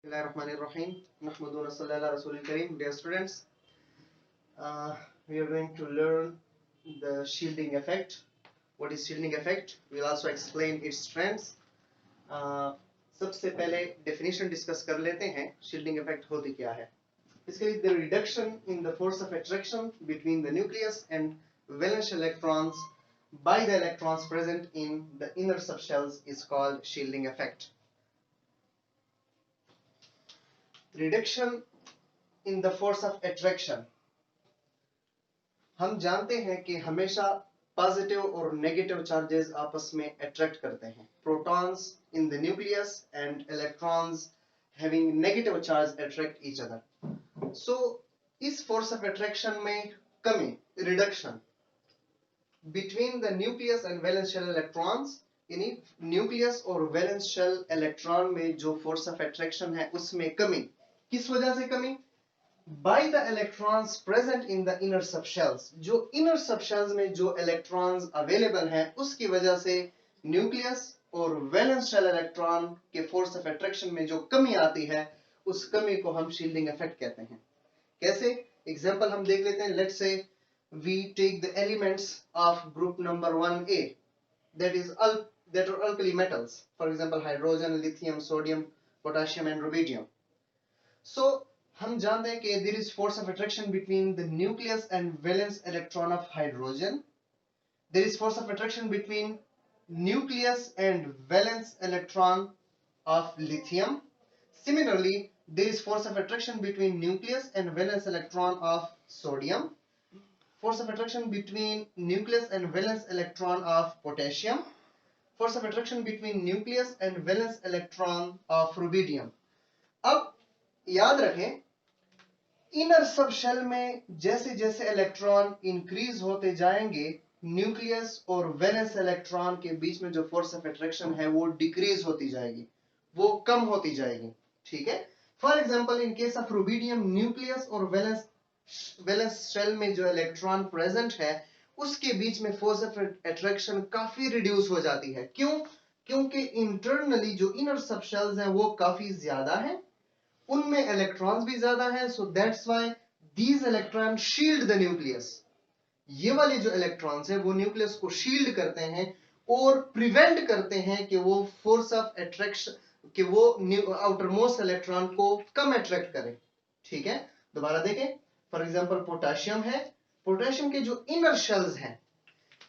Bismillahirrahmanirrahim. Nahmaduna sallallahu ala Rasulil Kareem. Dear students, we are going to learn the shielding effect. What is shielding effect? We will also explain its strengths. सबसे पहले definition discuss कर लेते हैं. Shielding effect होती क्या है? Basically, the reduction in the force of attraction between the nucleus and valence electrons by the electrons present in the inner subshells is called shielding effect. Reduction in the force of attraction. हम जानते हैं कि हमेशा positive और negative charges आपस में attract करते हैं. Protons in the nucleus and electrons having negative charge attract each other. So इस फोर्स ऑफ अट्रैक्शन में कमी, reduction between the nucleus and valence shell electrons, यानी न्यूक्लियस और वैलेंस शेल इलेक्ट्रॉन में जो फोर्स ऑफ अट्रैक्शन है उसमें कमी. किस वजह से कमी? By the electrons present in the inner subshells. जो inner subshells में जो electrons available हैं उसकी वजह से न्यूक्लियस और वैलेंस शेल इलेक्ट्रॉन के फोर्स ऑफ अट्रैक्शन में जो कमी आती है उस कमी को हम शील्डिंग इफेक्ट कहते हैं. कैसे? एग्जांपल हम देख लेते हैं. Let's say we take the elements of group number 1A, that are alkali metals, for example hydrogen, lithium, sodium, potassium and rubidium. So हम जानते हैं कि there is force of attraction between the nucleus and valence electron of hydrogen. There is force of attraction between nucleus and valence electron of lithium. Similarly, there is force of attraction between nucleus and valence electron of sodium. Force of attraction between nucleus and valence electron of potassium. Force of attraction between nucleus and valence electron of rubidium. अब याद रखें, inner सब shell में जैसे जैसे electron increase होते जाएंगे nucleus और वैलेंस इलेक्ट्रॉन के बीच में जो फोर्स ऑफ अट्रैक्शन है वो डिक्रीज होती जाएगी, वो कम होती जाएगी. ठीक है. For example in case of rubidium, nucleus और वैलेंस शेल में जो इलेक्ट्रॉन प्रेजेंट है उसके बीच में फोर्स ऑफ अट्रैक्शन काफी रिड्यूस हो जाती है. क्यों? क्योंकि इंटरनली जो इनर सब शेल्स हैं वो काफी ज्यादा हैं, उनमें इलेक्ट्रॉन्स भी ज्यादा हैं. So that's why these electron shield the nucleus. ये वाले जो इलेक्ट्रॉन्स हैं वो न्यूक्लियस को शील्ड करते हैं और प्रिवेंट करते हैं कि वो फोर्स ऑफ अट्रैक्शन, कि वो आउटर मोस्ट इलेक्ट्रॉन को कम अट्रैक्ट करे. ठीक है. दोबारा देखें. फॉर एग्जांपल पोटेशियम है. पोटेशियम के जो इनर शेल्स हैं,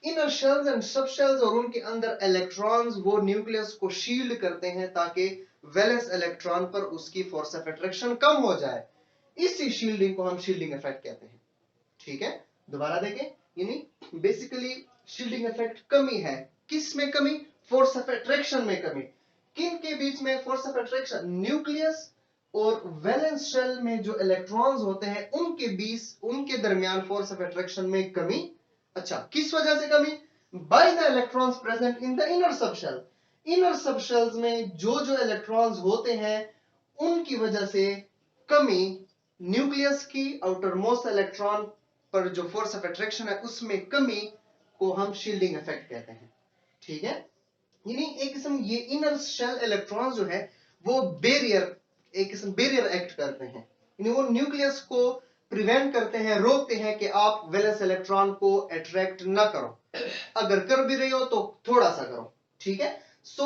इनर शेल्स एंड सब शेल्स और उनके अंदर इलेक्ट्रॉन्स वो न्यूक्लियस को शील्ड करते हैं ताकि वैलेंस इलेक्ट्रॉन पर उसकी फोर्स ऑफ अट्रैक्शन कम हो जाए. इसी शील्डिंग को हम शील्डिंग इफेक्ट कहते हैं. ठीक है. दोबारा देखें. यानी बेसिकली शील्डिंग इफेक्ट कमी है. किस में कमी? फोर्स ऑफ अट्रैक्शन में कमी. किन के बीच में फोर्स ऑफ अट्रैक्शन? न्यूक्लियस और वैलेंस शेल में जो इलेक्ट्रॉन्स होते हैं उनके बीच, उनके दरमियान फोर्स ऑफ अट्रैक्शन में कमी. अच्छा, किस वजह से कमी? By the electrons present in the inner subshell. Inner subshells में जो जो इलेक्ट्रॉन्स होते हैं उनकी वजह से कमी. न्यूक्लियस की आउटर मोस्ट इलेक्ट्रॉन पर जो फोर्स ऑफ अट्रैक्शन है उसमें कमी को हम शील्डिंग इफेक्ट कहते हैं. ठीक है. यानी एक किस्म ये इनर शेल इलेक्ट्रॉन्स जो है वो बैरियर, एक किस्म बैरियर एक्ट करते हैं. यानी वो न्यूक्लियस को प्रिवेंट करते हैं, रोकते हैं कि आप वैलेंस इलेक्ट्रॉन को अट्रैक्ट ना करो. अगर कर भी रही हो तो थोड़ा सा करो. ठीक है. सो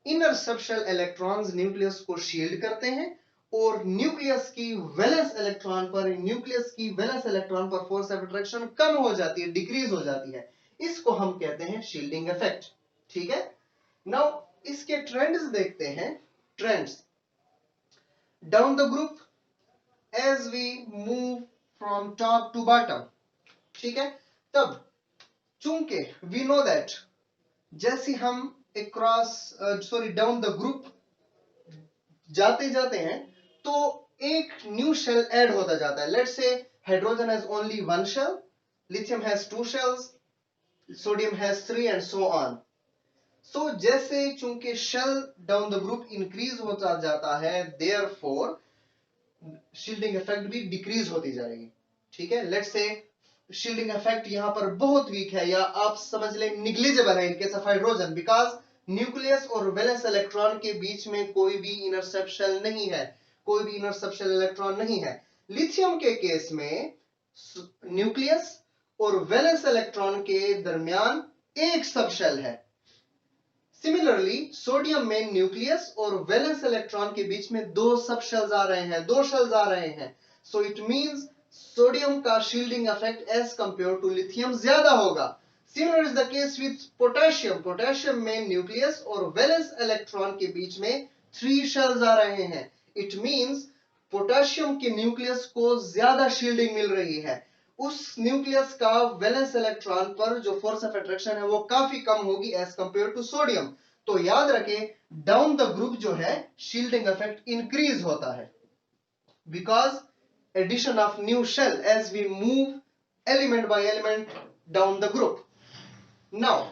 इनर सबशेल इलेक्ट्रॉन्स न्यूक्लियस को शील्ड करते हैं और न्यूक्लियस की वैलेंस इलेक्ट्रॉन पर फोर्स ऑफ अट्रैक्शन कम हो जाती है, डिक्रीज हो जाती है. इसको हम कहते हैं शील्डिंग इफेक्ट. ठीक है. नाउ इसके ट्रेंड्स देखते हैं. Trends down the group as we move from top to bottom. ठीक है. तब चूंकि we know that जैसे हम डाउन द ग्रुप जाते जाते हैं तो एक न्यू शेल ऐड होता जाता है. Let's say hydrogen has only one shell, lithium has two shells, sodium has three and so on. So जैसे चूंकि shell down the group increase होता जाता है, देयरफॉर शील्डिंग इफेक्ट भी डिक्रीज होती जाएगी. ठीक है. लेट्स से शील्डिंग इफेक्ट यहां पर बहुत वीक है या आप समझ लें निग्लिजिबल है in case of hydrogen, because nucleus और वैलेंस इलेक्ट्रॉन के बीच में कोई भी इनर सब शेल नहीं है, कोई भी इनर सबशेल इलेक्ट्रॉन नहीं है। लिथियम के केस में न्यूक्लियस और वैलेंस इलेक्ट्रॉन के दरमियान एक सबशेल है। सिमिलरली सोडियम में न्यूक्लियस और वैलेंस इलेक्ट्रॉन के बीच में दो सबशेल्स आ रहे हैं, दो शेल्स आ रहे हैं। सो इट मींस सोडियम का shielding effect as compare to lithium ज्यादा होगा। Similar is the case with potassium. Potassium में न्यूक्लियस और वैलेंस इलेक्ट्रॉन के बीच में 3 शेल्स आ रहे हैं। इट मींस पोटेशियम के न्यूक्लियस को ज्यादा शील्डिंग मिल रही है। उस न्यूक्लियस का वैलेंस इलेक्ट्रॉन पर जो फोर्स ऑफ अट्रैक्शन है वो काफी कम होगी एज कंपेयर टू सोडियम। तो याद रखें, डाउन द ग्रुप जो है शील्डिंग इफेक्ट इंक्रीज होता है because addition of new shell as we move element by element down the group. Now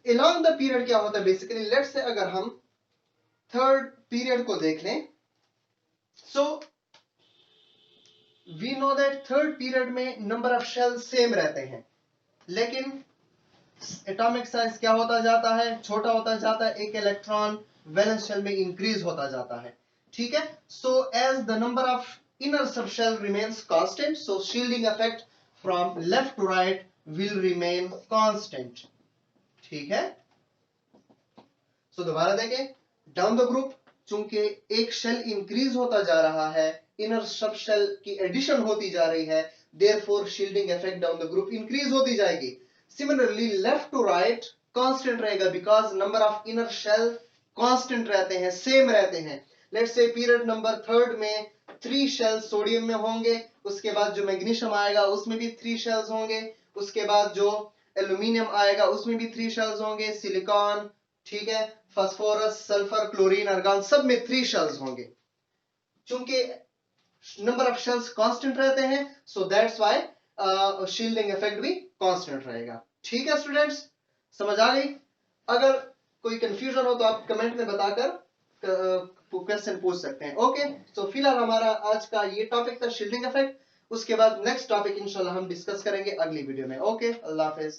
along the period क्या होता है बेसिकली, लेट्स से अगर हम थर्ड पीरियड को देख लें, so we know that third period में नंबर ऑफ शेल सेम रहते हैं, लेकिन एटॉमिक साइज क्या होता जाता है, छोटा होता जाता है। एक इलेक्ट्रॉन वैलेंस शेल में इंक्रीज होता जाता है, ठीक है। So as the number of inner subshell remains constant, so shielding effect from left to right will remain constant, ठीक है। सो दोबारा देखें, डाउन द ग्रुप चूंकि एक शेल इंक्रीज होता जा रहा है, इनर सब शेल की एडिशन होती जा रही है, therefore shielding effect down the group increase होती जाएगी। Similarly left to right constant रहेगा because number of inner shell constant रहते हैं, सेम रहते हैं। Let's say period number third में 3 शेल्स सोडियम में होंगे, उसके बाद जो मैग्नीशियम आएगा उसमें भी 3 शेल्स होंगे, उसके बाद जो एल्यूमिनियम आएगा उसमें भी 3 शेल्स होंगे, सिलिकॉन, ठीक है, फास्फोरस, सल्फर, क्लोरीन, आर्गन, सब में 3 शेल्स होंगे। चूंकि नंबर ऑफ शेल्स कांस्टेंट रहते हैं, so that's why shielding effect भी कांस्टेंट रहेगा। ठीक है स्टूडेंट्स, समझ आ गई? अगर कोई कंफ्यूजन हो तो आप कमेंट में बताकर क्वेश्चन पूछ सकते हैं। ओके, तो फिलहाल हमारा आज का ये टॉपिक था शील्डिंग इफेक्ट। उसके बाद नेक्स्ट टॉपिक इंशाल्लाह हम डिस्कस करेंगे अगली वीडियो में। ओके, अल्लाह हाफिज।